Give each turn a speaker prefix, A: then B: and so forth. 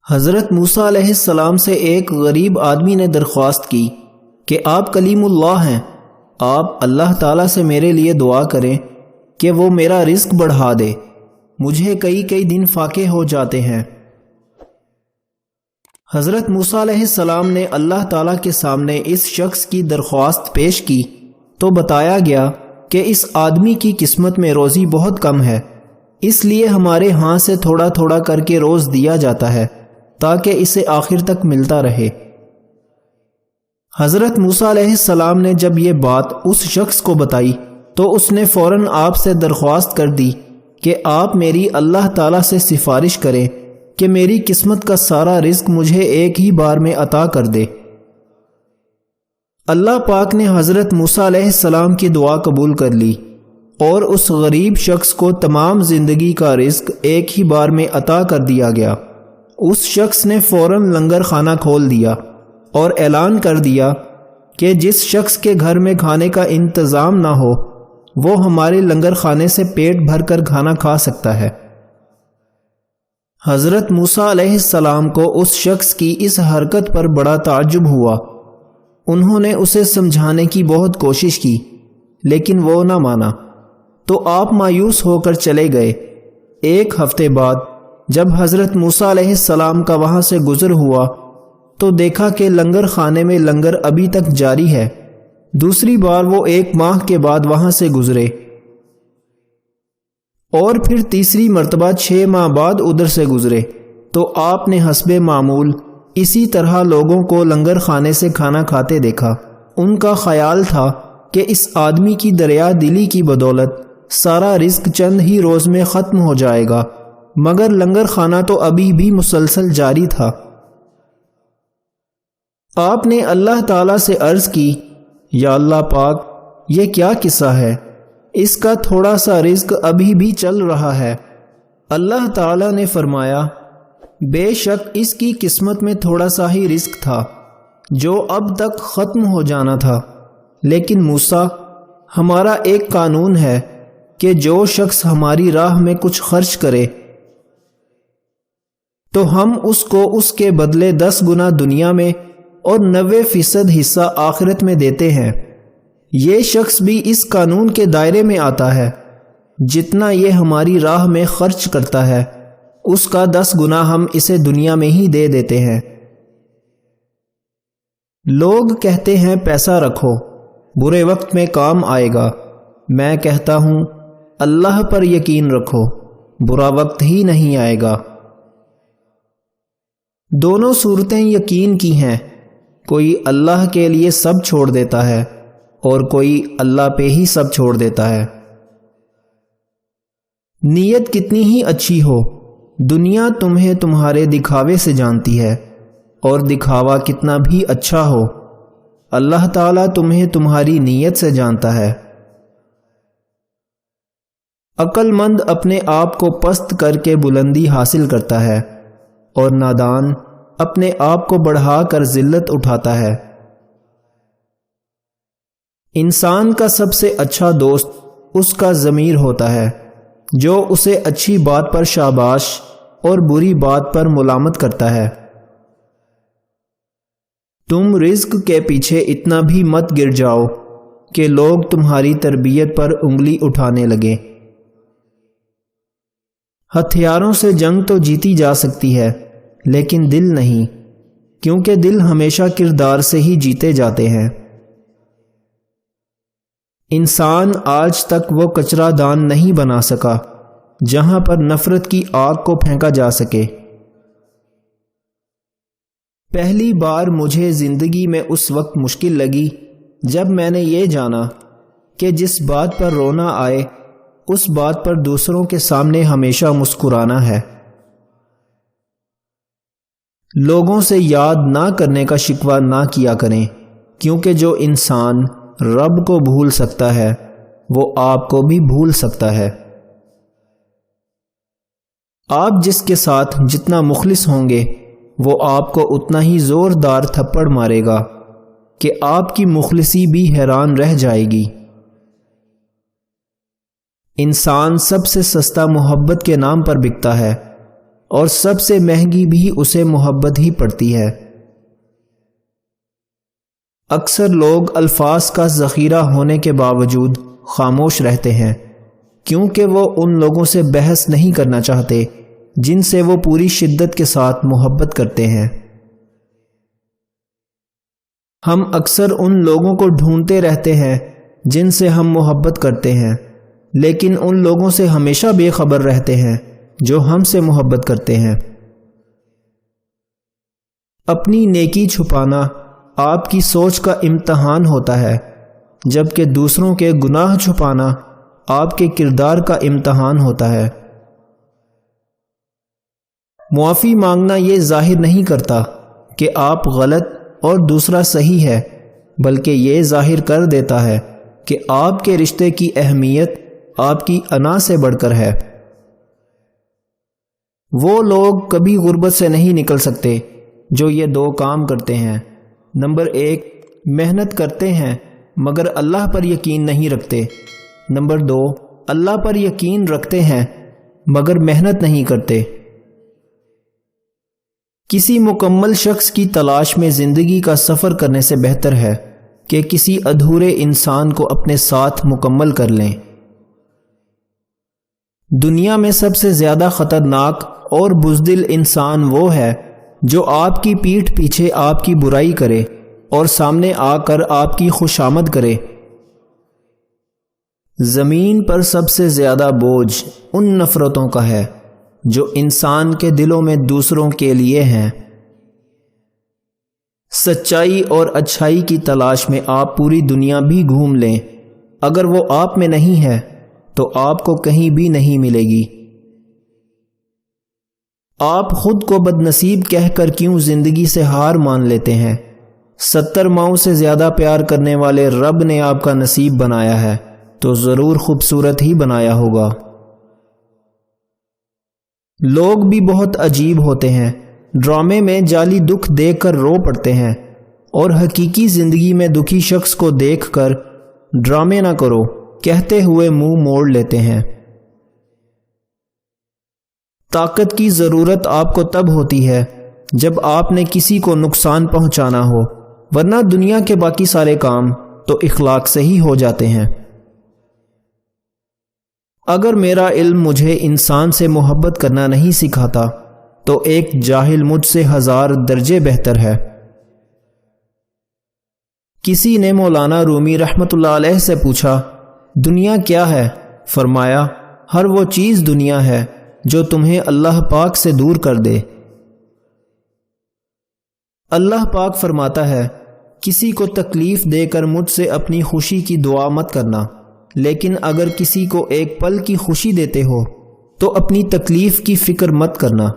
A: حضرت موسیٰ علیہ السلام سے ایک غریب آدمی نے درخواست کی کہ آپ کلیم اللہ ہیں، آپ اللہ تعالیٰ سے میرے لیے دعا کریں کہ وہ میرا رزق بڑھا دے، مجھے کئی دن فاقے ہو جاتے ہیں۔ حضرت موسیٰ علیہ السلام نے اللہ تعالیٰ کے سامنے اس شخص کی درخواست پیش کی تو بتایا گیا کہ اس آدمی کی قسمت میں روزی بہت کم ہے، اس لیے ہمارے ہاں سے تھوڑا تھوڑا کر کے روز دیا جاتا ہے تاکہ اسے آخر تک ملتا رہے۔ حضرت موسیٰ علیہ السلام نے جب یہ بات اس شخص کو بتائی تو اس نے فوراً آپ سے درخواست کر دی کہ آپ میری اللہ تعالیٰ سے سفارش کریں کہ میری قسمت کا سارا رزق مجھے ایک ہی بار میں عطا کر دے۔ اللہ پاک نے حضرت موسیٰ علیہ السلام کی دعا قبول کر لی اور اس غریب شخص کو تمام زندگی کا رزق ایک ہی بار میں عطا کر دیا گیا۔ اس شخص نے فوراً لنگر خانہ کھول دیا اور اعلان کر دیا کہ جس شخص کے گھر میں کھانے کا انتظام نہ ہو وہ ہمارے لنگر خانے سے پیٹ بھر کر کھانا کھا سکتا ہے۔ حضرت موسیٰ علیہ السلام کو اس شخص کی اس حرکت پر بڑا تعجب ہوا۔ انہوں نے اسے سمجھانے کی بہت کوشش کی لیکن وہ نہ مانا تو آپ مایوس ہو کر چلے گئے۔ ایک ہفتے بعد جب حضرت موسیٰ علیہ السلام کا وہاں سے گزر ہوا تو دیکھا کہ لنگر خانے میں لنگر ابھی تک جاری ہے۔ دوسری بار وہ 1 ماہ کے بعد وہاں سے گزرے اور پھر تیسری مرتبہ 6 ماہ بعد ادھر سے گزرے تو آپ نے حسب معمول اسی طرح لوگوں کو لنگر خانے سے کھانا کھاتے دیکھا۔ ان کا خیال تھا کہ اس آدمی کی دریا دلی کی بدولت سارا رزق چند ہی روز میں ختم ہو جائے گا، مگر لنگر خانہ تو ابھی بھی مسلسل جاری تھا۔ آپ نے اللہ تعالیٰ سے عرض کی، یا اللہ پاک، یہ کیا قصہ ہے؟ اس کا تھوڑا سا رزق ابھی بھی چل رہا ہے۔ اللہ تعالیٰ نے فرمایا، بے شک اس کی قسمت میں تھوڑا سا ہی رزق تھا جو اب تک ختم ہو جانا تھا، لیکن موسیٰ، ہمارا ایک قانون ہے کہ جو شخص ہماری راہ میں کچھ خرچ کرے تو ہم اس کو اس کے بدلے 10 گنا دنیا میں اور 90% حصہ آخرت میں دیتے ہیں۔ یہ شخص بھی اس قانون کے دائرے میں آتا ہے، جتنا یہ ہماری راہ میں خرچ کرتا ہے اس کا 10 گنا ہم اسے دنیا میں ہی دے دیتے ہیں۔ لوگ کہتے ہیں پیسہ رکھو، برے وقت میں کام آئے گا۔ میں کہتا ہوں اللہ پر یقین رکھو، برا وقت ہی نہیں آئے گا۔ دونوں صورتیں یقین کی ہیں، کوئی اللہ کے لیے سب چھوڑ دیتا ہے اور کوئی اللہ پہ ہی سب چھوڑ دیتا ہے۔ نیت کتنی ہی اچھی ہو، دنیا تمہیں تمہارے دکھاوے سے جانتی ہے، اور دکھاوا کتنا بھی اچھا ہو، اللہ تعالیٰ تمہیں تمہاری نیت سے جانتا ہے۔ عقل مند اپنے آپ کو پست کر کے بلندی حاصل کرتا ہے اور نادان اپنے آپ کو بڑھا کر ذلت اٹھاتا ہے۔ انسان کا سب سے اچھا دوست اس کا ضمیر ہوتا ہے جو اسے اچھی بات پر شاباش اور بری بات پر ملامت کرتا ہے۔ تم رزق کے پیچھے اتنا بھی مت گر جاؤ کہ لوگ تمہاری تربیت پر انگلی اٹھانے لگیں۔ ہتھیاروں سے جنگ تو جیتی جا سکتی ہے لیکن دل نہیں، کیونکہ دل ہمیشہ کردار سے ہی جیتے جاتے ہیں۔ انسان آج تک وہ کچرا دان نہیں بنا سکا جہاں پر نفرت کی آگ کو پھینکا جا سکے۔ پہلی بار مجھے زندگی میں اس وقت مشکل لگی جب میں نے یہ جانا کہ جس بات پر رونا آئے اس بات پر دوسروں کے سامنے ہمیشہ مسکرانا ہے۔ لوگوں سے یاد نہ کرنے کا شکوہ نہ کیا کریں، کیونکہ جو انسان رب کو بھول سکتا ہے وہ آپ کو بھی بھول سکتا ہے۔ آپ جس کے ساتھ جتنا مخلص ہوں گے وہ آپ کو اتنا ہی زوردار تھپڑ مارے گا کہ آپ کی مخلصی بھی حیران رہ جائے گی۔ انسان سب سے سستا محبت کے نام پر بکتا ہے اور سب سے مہنگی بھی اسے محبت ہی پڑتی ہے۔ اکثر لوگ الفاظ کا ذخیرہ ہونے کے باوجود خاموش رہتے ہیں، کیونکہ وہ ان لوگوں سے بحث نہیں کرنا چاہتے جن سے وہ پوری شدت کے ساتھ محبت کرتے ہیں۔ ہم اکثر ان لوگوں کو ڈھونڈتے رہتے ہیں جن سے ہم محبت کرتے ہیں، لیکن ان لوگوں سے ہمیشہ بے خبر رہتے ہیں جو ہم سے محبت کرتے ہیں۔ اپنی نیکی چھپانا آپ کی سوچ کا امتحان ہوتا ہے، جبکہ دوسروں کے گناہ چھپانا آپ کے کردار کا امتحان ہوتا ہے۔ معافی مانگنا یہ ظاہر نہیں کرتا کہ آپ غلط اور دوسرا صحیح ہے، بلکہ یہ ظاہر کر دیتا ہے کہ آپ کے رشتے کی اہمیت آپ کی انا سے بڑھ کر ہے۔ وہ لوگ کبھی غربت سے نہیں نکل سکتے جو یہ دو کام کرتے ہیں۔ نمبر 1، محنت کرتے ہیں مگر اللہ پر یقین نہیں رکھتے۔ نمبر 2، اللہ پر یقین رکھتے ہیں مگر محنت نہیں کرتے۔ کسی مکمل شخص کی تلاش میں زندگی کا سفر کرنے سے بہتر ہے کہ کسی ادھورے انسان کو اپنے ساتھ مکمل کر لیں۔ دنیا میں سب سے زیادہ خطرناک اور بزدل انسان وہ ہے جو آپ کی پیٹھ پیچھے آپ کی برائی کرے اور سامنے آ کر آپ کی خوشامد کرے۔ زمین پر سب سے زیادہ بوجھ ان نفرتوں کا ہے جو انسان کے دلوں میں دوسروں کے لیے ہیں۔ سچائی اور اچھائی کی تلاش میں آپ پوری دنیا بھی گھوم لیں، اگر وہ آپ میں نہیں ہے تو آپ کو کہیں بھی نہیں ملے گی۔ آپ خود کو بد نصیب کہہ کر کیوں زندگی سے ہار مان لیتے ہیں؟ 70 ماؤں سے زیادہ پیار کرنے والے رب نے آپ کا نصیب بنایا ہے تو ضرور خوبصورت ہی بنایا ہوگا۔ لوگ بھی بہت عجیب ہوتے ہیں، ڈرامے میں جعلی دکھ دیکھ کر رو پڑتے ہیں اور حقیقی زندگی میں دکھی شخص کو دیکھ کر ڈرامے نہ کرو کہتے ہوئے منہ موڑ لیتے ہیں۔ طاقت کی ضرورت آپ کو تب ہوتی ہے جب آپ نے کسی کو نقصان پہنچانا ہو، ورنہ دنیا کے باقی سارے کام تو اخلاق سے ہی ہو جاتے ہیں۔ اگر میرا علم مجھے انسان سے محبت کرنا نہیں سکھاتا تو ایک جاہل مجھ سے 1000 درجے بہتر ہے۔ کسی نے مولانا رومی رحمۃ اللہ علیہ سے پوچھا، دنیا کیا ہے؟ فرمایا، ہر وہ چیز دنیا ہے جو تمہیں اللہ پاک سے دور کر دے۔ اللہ پاک فرماتا ہے، کسی کو تکلیف دے کر مجھ سے اپنی خوشی کی دعا مت کرنا، لیکن اگر کسی کو ایک پل کی خوشی دیتے ہو تو اپنی تکلیف کی فکر مت کرنا۔